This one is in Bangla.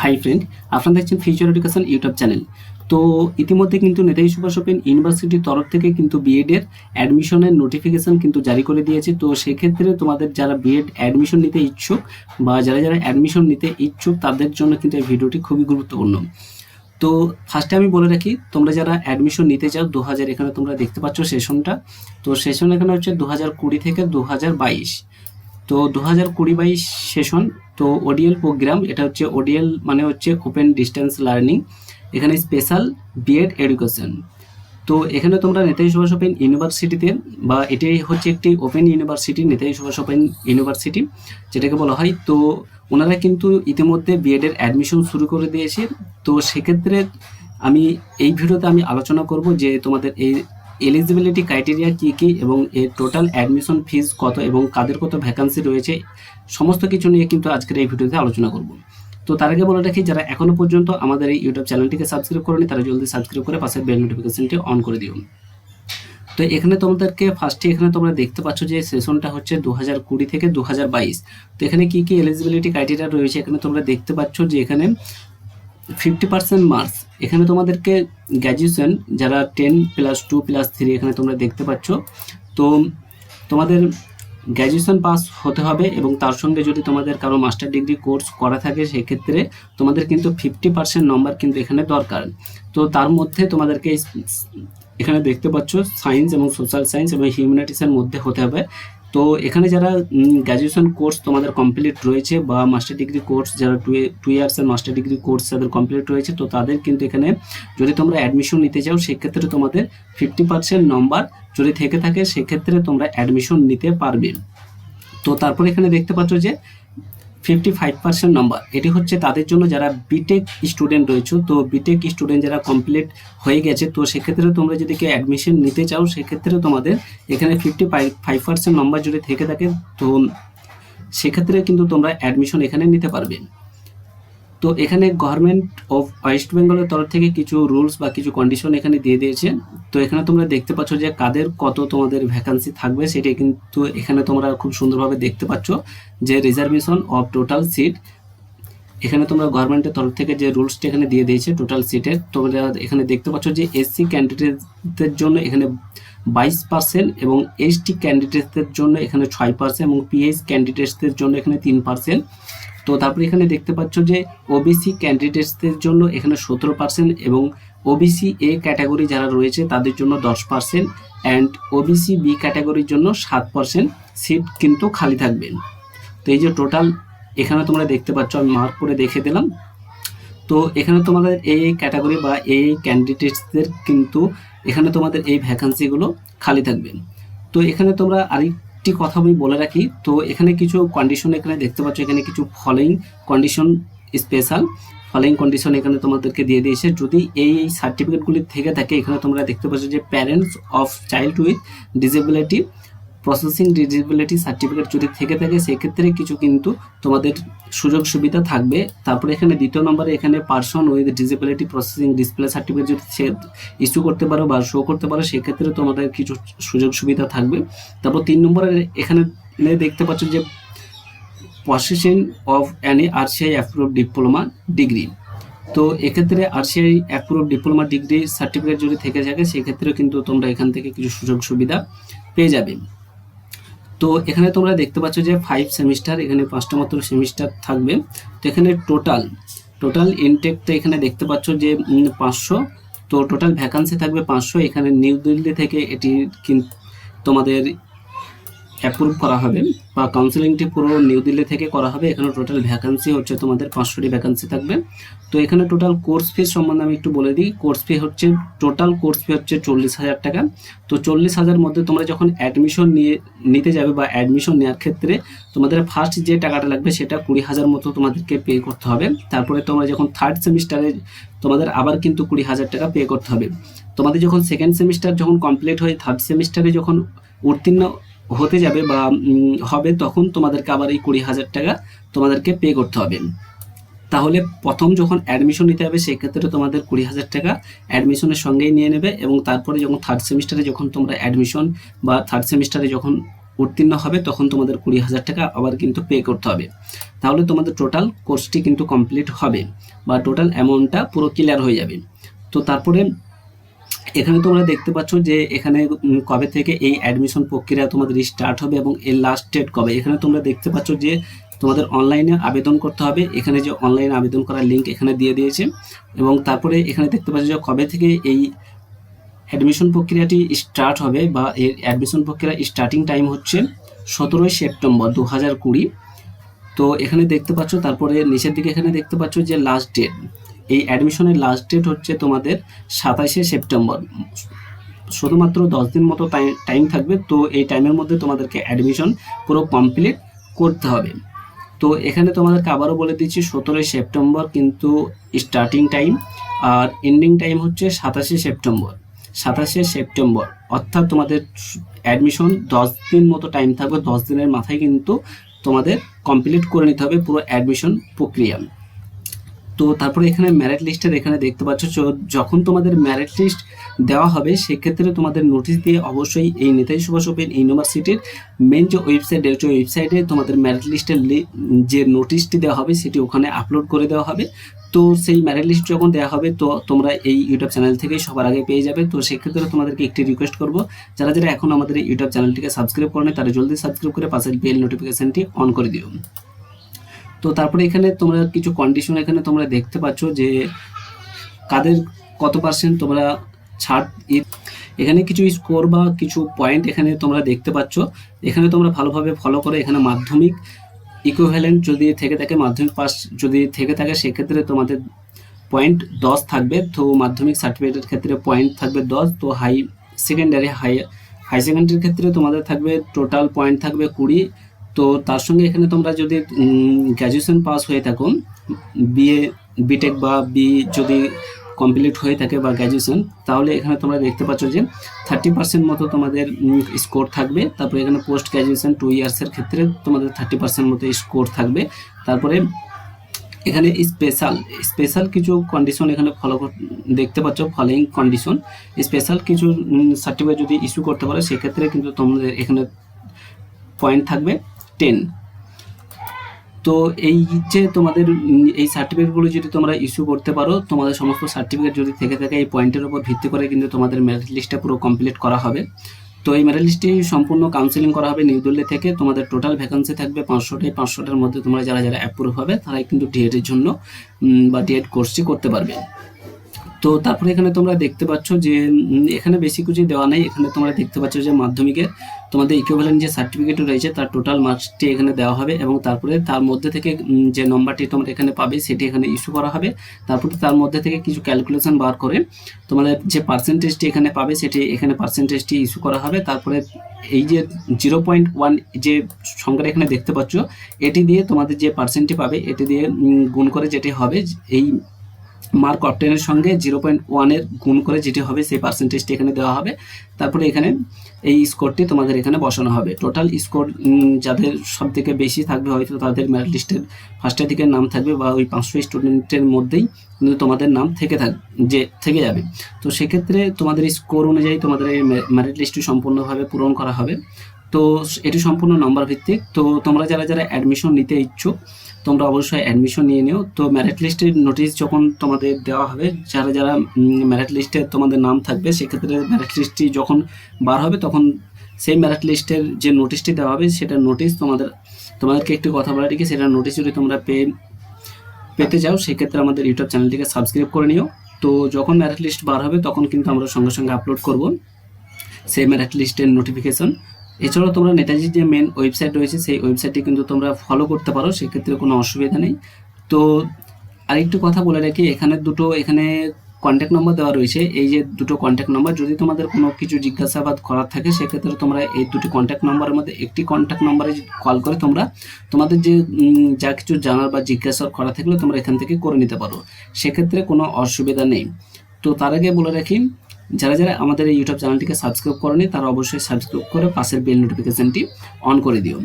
হাই ফ্রেন্ড, আপনারা দেখছেন ফিউচার এডুকেশন ইউটিউব চ্যানেল। তো ইতিমধ্যে কিন্তু নেতাজি সুভাষ ওপেন ইউনিভার্সিটির তরফ থেকে কিন্তু বিএড এর অ্যাডমিশনের নোটিফিকেশন কিন্তু জারি করে দিয়েছে। তো সেক্ষেত্রে তোমাদের যারা বিএড অ্যাডমিশন নিতে ইচ্ছুক বা যারা অ্যাডমিশন নিতে ইচ্ছুক তাদের জন্য কিন্তু এই ভিডিওটি খুবই গুরুত্বপূর্ণ। তো ফার্স্টে আমি বলে রাখি, তোমরা যারা অ্যাডমিশন নিতে চাও 2000, এখানে তোমরা দেখতে পাচ্ছ সেশনটা। তো সেশন এখানে হচ্ছে 2020 থেকে 2022। তো 2020-22 সেশন। তো ওডিএল প্রোগ্রাম, এটা হচ্ছে ওডিএল মানে হচ্ছে ওপেন ডিস্টেন্স লার্নিং, এখানে স্পেশাল বিএড এডুকেশন। তো এখানে তোমরা নেতাজি সুভাষ ওপেন ইউনিভার্সিটিতে, বা এটাই হচ্ছে একটি open university, Netaji Subhash open university যেটাকে বলা হয়। তো ওনারা কিন্তু ইতিমধ্যে বিএড এর অ্যাডমিশন শুরু করে দিয়েছে। তো সেক্ষেত্রে আমি এই ভিডিওতে আমি আলোচনা করব যে তোমাদের এই এলিজিবিলিটি ক্রাইটেরিয়া কী কী এবং এর টোটাল অ্যাডমিশন ফিস কত এবং কাদের কত ভ্যাকান্সি রয়েছে, সমস্ত কিছু নিয়ে কিন্তু আজকের এই ভিডিওতে আলোচনা করব। তো তার আগে বলে রাখি, যারা এখনো পর্যন্ত আমাদের এই ইউটিউব চ্যানেলটিকে সাবস্ক্রাইব করেনি তারা জলদি সাবস্ক্রাইব করে পাশের বেল নোটিফিকেশনটি অন করে দিও। তো এখানে তোমাদেরকে ফার্স্টে এখানে তোমরা দেখতে পাচ্ছ যে সেশনটা হচ্ছে 2020 থেকে 2022। তো এখানে কি কি এলিজিবিলিটি ক্রাইটেরিয়া রয়েছে এখানে তোমরা দেখতে পাচ্ছ যে এখানে 50% মার্কস, এখানে তোমাদেরকে গ্র্যাজুয়েশন যারা 10+2+3 এখানে তোমরা দেখতে পাচ্ছ। তো তোমাদের গ্র্যাজুয়েশন পাস হতে হবে এবং তার সঙ্গে যদি তোমাদের কারো মাস্টার ডিগ্রি কোর্স করা থাকে সেক্ষেত্রে তোমাদের কিন্তু 50% নম্বর কিন্তু এখানে দরকার। তো তার মধ্যে তোমাদেরকে এখানে দেখতে পাচ্ছ সায়েন্স এবং সোশ্যাল সায়েন্স এবং হিউম্যানিটিসের মধ্যে হতে হবে। তো এখানে যারা গ্র্যাজুয়েশন কোর্স তোমাদের কমপ্লিট রয়েছে বা মাস্টার ডিগ্রি কোর্স যারা 2 ইয়ার্সের মাস্টার ডিগ্রি কোর্স যাদের কমপ্লিট রয়েছে, তো তাদের কিন্তু এখানে যদি তোমরা অ্যাডমিশন নিতে চাও সেক্ষেত্রে তোমাদের 50% নম্বর যদি থেকে থাকে সেক্ষেত্রে তোমরা অ্যাডমিশন নিতে পারবে। তো তারপর এখানে দেখতে পাচ্ছ যে 55% নম্বর, এটি হচ্ছে তাদের জন্য যারা বিটেক স্টুডেন্ট রয়েছে। তো বিটেক স্টুডেন্ট যারা কমপ্লিট হয়ে গেছে, তো সেক্ষেত্রে তোমরা যদি কেউ অ্যাডমিশন নিতে চাও সেক্ষেত্রে তোমাদের এখানে 55% নম্বর যদি থেকে থাকে তো সেক্ষেত্রে কিন্তু তোমরা অ্যাডমিশন এখানে নিতে পারবে। তো এখানে গভর্নমেন্ট অফ ওয়েস্ট বেঙ্গলের তরফ থেকে কিছু রুলস বা কিছু কন্ডিশন এখানে দিয়ে দিয়েছে। তো এখানে তোমরা দেখতে পাচ্ছ যে কাদের কত তোমাদের ভ্যাকান্সি থাকবে সেটা কিন্তু এখানে তোমরা খুব সুন্দরভাবে দেখতে পাচ্ছ যে রিজার্ভেশন অফ টোটাল সিট, এখানে তোমরা গভর্নমেন্টের তরফ থেকে যে রুলসটা এখানে দিয়ে দিয়েছে টোটাল সিটের। তোমরা এখানে দেখতে পাচ্ছ যে এসসি ক্যান্ডিডেটদের জন্য এখানে 22% এবং এসটি ক্যান্ডিডেটদের জন্য এখানে 6% এবং পিএইচ ক্যান্ডিডেটসদের জন্য এখানে 3%। তো তারপরে এখানে দেখতে পাচ্ছ যে ওবিসি ক্যান্ডিডেটসদের জন্য এখানে 17% এবং ওবিসি এ ক্যাটাগরি যারা রয়েছে তাদের জন্য 10% অ্যান্ড ওবিসি বি ক্যাটাগরির জন্য 7% সিট কিন্তু খালি থাকবে। তো এই যে টোটাল এখানে তোমরা দেখতে পাচ্ছ, আমি মার্ক করে দেখে দিলাম। তো এখানে তোমাদের এই ক্যাটাগরি বা এই ক্যান্ডিডেটসদের কিন্তু এখানে তোমাদের এই ভ্যাকান্সিগুলো খালি থাকবে। তো এখানে তোমরা আরেকটি কথা আমি বলে রাখি, তো এখানে কিছু কন্ডিশন এখানে দেখতে পাচ্ছ, এখানে কিছু following condition special following condition এখানে তোমাদেরকে দিয়ে দিয়েছে। যদি এই সার্টিফিকেটগুলি থেকে থাকে এখানে তোমরা দেখতে পাচ্ছ যে parents of child with disability processing disability certificate যদি থেকে থাকে সেক্ষেত্রে কিছু কিন্তু তোমাদের সুযোগ সুবিধা থাকবে। তারপরে এখানে দ্বিতীয় নম্বরে এখানে person with disability processing display certificate যদি ইস্যু করতে পারো বা শো করতে পারো সেক্ষেত্রে তোমাদের কিছু সুযোগ সুবিধা থাকবে। তারপর 3 নম্বরে এখানে দেখতে পাচ্ছ যে processing of Annie RCI approved diploma degree. তো এক্ষেত্রে RCI approved diploma degree certificate যদি থেকে থাকে সেক্ষেত্রেও কিন্তু তোমরা এখান থেকে কিছু সুযোগ সুবিধা পেয়ে যাবে। তো এখানে তোমরা দেখতে পাচ্ছ যে 5 সেমিস্টার, এখানে 5টা মাত্র সেমিস্টার থাকবে। তো এখানে টোটাল ইনটেকটা এখানে দেখতে পাচ্ছ যে 500। তো টোটাল ভ্যাকান্সি থাকবে 500। এখানে নিউ দিল্লি থেকে এটি কিন্তু তোমাদের অ্যাপ্রুভ করা হবে বা কাউন্সিলিংটি পুরো নিউ দিল্লি থেকে করা হবে। এখানে টোটাল ভ্যাকান্সি হচ্ছে তোমাদের 500টি ভ্যাকান্সি থাকবে। তো এখানে টোটাল কোর্স ফিস সম্বন্ধে আমি একটু বলে দিই। কোর্স ফি হচ্ছে টোটাল কোর্স ফি হচ্ছে 40,000 টাকা। তো 40,000 মধ্যে তোমরা যখন অ্যাডমিশন নিতে যাবে বা অ্যাডমিশন নেওয়ার ক্ষেত্রে তোমাদের ফার্স্ট যে টাকাটা লাগবে সেটা 20,000 মতো তোমাদেরকে পে করতে হবে। তারপরে তোমরা যখন থার্ড সেমিস্টারে তোমাদের আবার কিন্তু 20,000 টাকা পে করতে হবে। তোমাদের যখন সেকেন্ড সেমিস্টার যখন কমপ্লিট হয়ে থার্ড সেমিস্টারে যখন উত্তীর্ণ হতে যাবে বা হবে তখন তোমাদেরকে আবার এই 20,000 টাকা তোমাদেরকে পে করতে হবে। তাহলে প্রথম যখন অ্যাডমিশন নিতে হবে সেক্ষেত্রে তোমাদের 20,000 টাকা অ্যাডমিশনের সঙ্গেই নিয়ে নেবে এবং তারপরে যখন থার্ড সেমিস্টারে যখন তোমরা অ্যাডমিশন বা থার্ড সেমিস্টারে যখন উত্তীর্ণ হবে তখন তোমাদের 20,000 টাকা আবার কিন্তু পে করতে হবে, তাহলে তোমাদের টোটাল কোর্সটি কিন্তু কমপ্লিট হবে বা টোটাল অ্যামাউন্টটা পুরো ক্লিয়ার হয়ে যাবে। তো তারপরে এখানে তোমরা দেখতে পাচ্ছ যে এখানে কবে থেকে এই অ্যাডমিশন প্রক্রিয়া তোমাদের স্টার্ট হবে এবং এর লাস্ট ডেট কবে। এখানে তোমরা দেখতে পাচ্ছ যে তোমাদের অনলাইনে আবেদন করতে হবে, এখানে যে অনলাইনে আবেদন করার লিঙ্ক এখানে দিয়ে দিয়েছে, এবং তারপরে এখানে দেখতে পাচ্ছ যে কবে থেকে এই অ্যাডমিশন প্রক্রিয়াটি স্টার্ট হবে বা এর অ্যাডমিশন প্রক্রিয়া স্টার্টিং টাইম হচ্ছে 17 সেপ্টেম্বর 2020। তো এখানে দেখতে পাচ্ছ, তারপরে নিচের দিকে এখানে দেখতে পাচ্ছ যে লাস্ট ডেট, এই অ্যাডমিশনের লাস্ট ডেট হচ্ছে তোমাদের 27 সেপ্টেম্বর। শুধুমাত্র 10 দিন মতো টাইম থাকবে, তো এই টাইমের মধ্যে তোমাদেরকে অ্যাডমিশন পুরো কমপ্লিট করতে হবে। তো এখানে তোমাদেরকে আবারও বলে দিচ্ছি 17 সেপ্টেম্বর কিন্তু স্টার্টিং টাইম, আর এন্ডিং টাইম হচ্ছে 27 সেপ্টেম্বর। 27 সেপ্টেম্বর অর্থাৎ তোমাদের অ্যাডমিশন 10 দিন মতো টাইম থাকবে, 10 দিনের মাথায় কিন্তু তোমাদের কমপ্লিট করে নিতে হবে পুরো অ্যাডমিশন প্রক্রিয়া। তো তারপরে এখানে ম্যারিট লিস্টের এখানে দেখতে পাচ্ছ, যখন তোমাদের ম্যারিট লিস্ট দেওয়া হবে সেক্ষেত্রে তোমাদের নোটিশ দিয়ে অবশ্যই এই নেতাজি সুভাষ ওপেন ইউনিভার্সিটির মেন যে ওয়েবসাইটে তোমাদের ম্যারিট লিস্টের যে নোটিশটি দেওয়া হবে সেটি ওখানে আপলোড করে দেওয়া হবে। তো সেই ম্যারিট লিস্ট যখন দেওয়া হবে তো তোমরা এই ইউটিউব চ্যানেল থেকেই সবার আগে পেয়ে যাবে। তো সেক্ষেত্রে তোমাদেরকে একটি রিকোয়েস্ট করবো, যারা যারা এখন আমাদের এই ইউটিউব চ্যানেলটিকে সাবস্ক্রাইব করেনি তারা জলদি সাবস্ক্রাইব করে পাশের বেল নোটিফিকেশনটি অন করে দিও। তো তারপরে এখানে তোমরা কিছু কন্ডিশন এখানে তোমরা দেখতে পাচ্ছ যে কাদের কত পার্সেন্ট তোমরা ছাড়, এখানে কিছু স্কোর বা কিছু পয়েন্ট এখানে তোমরা দেখতে পাচ্ছ। এখানে তোমরা ভালোভাবে ফলো করে, এখানে মাধ্যমিক ইকুইভ্যালেন্ট যদি থেকে থাকে, মাধ্যমিক পাস যদি থেকে থাকে সেক্ষেত্রে তোমাদের পয়েন্ট 10 থাকবে। তো মাধ্যমিক সার্টিফিকেটের ক্ষেত্রে পয়েন্ট থাকবে 10। তো হাই সেকেন্ডারির ক্ষেত্রে তোমাদের থাকবে টোটাল পয়েন্ট থাকবে 20। তো তার সঙ্গে এখানে তোমরা যদি গ্র্যাজুয়েশন পাস হয়ে থাকো, বিএ বিটেক বা বি যদি কমপ্লিট হয়ে থাকে বা গ্র্যাজুয়েশন, তাহলে এখানে তোমরা দেখতে পাচ্ছ যে 30% মতো তোমাদের স্কোর থাকবে। তারপরে এখানে পোস্ট গ্র্যাজুয়েশন 2 ইয়ার্সের ক্ষেত্রে তোমাদের 30% মতো স্কোর থাকবে। তারপরে এখানে স্পেশাল কিছু কন্ডিশন এখানে দেখতে পাচ্ছ, ফলোইং কন্ডিশন স্পেশাল কিছু সার্টিফিকেট যদি ইস্যু করতে পারো সেক্ষেত্রে কিন্তু তোমাদের এখানে পয়েন্ট থাকবে 10। তো এই যে তোমাদের এই সার্টিফিকেটগুলো যদি তোমরা ইস্যু করতে পারো, তোমাদের সমস্ত সার্টিফিকেট যদি থেকে থাকে এই পয়েন্টের উপর ভিত্তি করে কিন্তু তোমাদের মেরিট লিস্টটা পুরো কমপ্লিট করা হবে। তো এই মেরিট লিস্টটি সম্পূর্ণ কাউন্সিলিং করা হবে নিউ দিল্লি থেকে। তোমাদের টোটাল ভ্যাকেন্সি থাকবে 500টার মধ্যে তোমরা যারা যারা অ্যাপ্রুভ হবে তারাই কিন্তু ডিএড-এর জন্য বা ডিএড কোর্সটি করতে পারবে। তো তারপরে এখানে তোমরা দেখতে পাচ্ছ যে এখানে বেশি কিছু দেওয়া নেই। এখানে তোমরা দেখতে পাচ্ছ যে মাধ্যমিকের তোমাদের ইকুইভ্যালেন্ট যে সার্টিফিকেট রয়েছে তার টোটাল মার্কসটি এখানে দেওয়া হবে, এবং তারপরে তার মধ্যে থেকে যে নম্বরটি তোমরা এখানে পাবে সেটি এখানে ইস্যু করা হবে। তারপরে তার মধ্যে থেকে কিছু ক্যালকুলেশন বার করে তোমাদের যে পার্সেন্টেজটি এখানে পাবে সেটি এখানে পার্সেন্টেজটি ইস্যু করা হবে। তারপরে এই যে 0.1 যে সংখ্যাটা এখানে দেখতে পাচ্ছ এটি দিয়ে তোমাদের যে পার্সেন্টটি পাবে এটি দিয়ে গুণ করে যেটি হবে, এই মার্ক অফ 10-এর সঙ্গে 0.1-এর গুণ করে যেটি হবে সেই পার্সেন্টেজটি এখানে দেওয়া হবে। তারপরে এখানে এই স্কোরটি তোমাদের এখানে বসানো হবে। টোটাল স্কোর যাদের সব থেকে বেশি থাকবে হয়তো তাদের মেরিট লিস্টের ফার্স্টের দিকে নাম থাকবে বা ওই 500 স্টুডেন্টের মধ্যেই কিন্তু তোমাদের নাম থেকে যাবে। তো সেক্ষেত্রে তোমাদের স্কোর অনুযায়ী তোমাদের এই মেরিট লিস্টটি সম্পূর্ণভাবে পূরণ করা হবে। তো এটি সম্পূর্ণ নাম্বার ভিত্তিক। তো তোমরা যারা যারা অ্যাডমিশন নিতে ইচ্ছুক তোমরা অবশ্যই অ্যাডমিশন নিয়ে নিও। তো মেরিট লিস্টের নোটিশ যখন তোমাদের দেওয়া হবে, যারা যারা মেরিট লিস্টে তোমাদের নাম থাকবে সেক্ষেত্রে মেরিট লিস্টটি যখন বার হবে তখন সেই মেরিট লিস্টের যে নোটিশটি দেওয়া হবে সেটা নোটিশ তোমাদেরকে একটি কথা বলা রেখে সেটা নোটিশ যদি তোমরা পেতে যাও সেক্ষেত্রে আমাদের ইউটিউব চ্যানেলটিকে সাবস্ক্রাইব করে নিও। তো যখন মেরিট লিস্ট বার হবে তখন কিন্তু আমরা সঙ্গে সঙ্গে আপলোড করব সেই মেরিট লিস্টের নোটিফিকেশন। এছাড়াও তোমরা নেতাজির যে মেন ওয়েবসাইট রয়েছে সেই ওয়েবসাইটটি কিন্তু তোমরা ফলো করতে পারো, সেক্ষেত্রে কোনো অসুবিধা নেই। তো আরেকটু কথা বলে রাখি, এখানে কন্ট্যাক্ট নম্বর দেওয়া রয়েছে। এই যে দুটো কন্ট্যাক্ট নম্বর, যদি তোমাদের কোনো কিছু জিজ্ঞাসাবাদ করার থাকে সেক্ষেত্রে তোমরা এই দুটি কন্ট্যাক্ট নম্বরের মধ্যে একটি কন্ট্যাক্ট নম্বরে কল করে তোমরা তোমাদের যে যা কিছু জানার বা জিজ্ঞাসা করা থাকলে তোমরা এখান থেকে করে নিতে পারো, সেক্ষেত্রে কোনো অসুবিধা নেই। তো তার আগে বলে রাখি, যারা যারা আমাদের এই ইউটিউব চ্যানেলটিকে সাবস্ক্রাইব করেনি তারা অবশ্যই সাবস্ক্রাইব করে পাশের বেল নোটিফিকেশনটি অন করে দিও।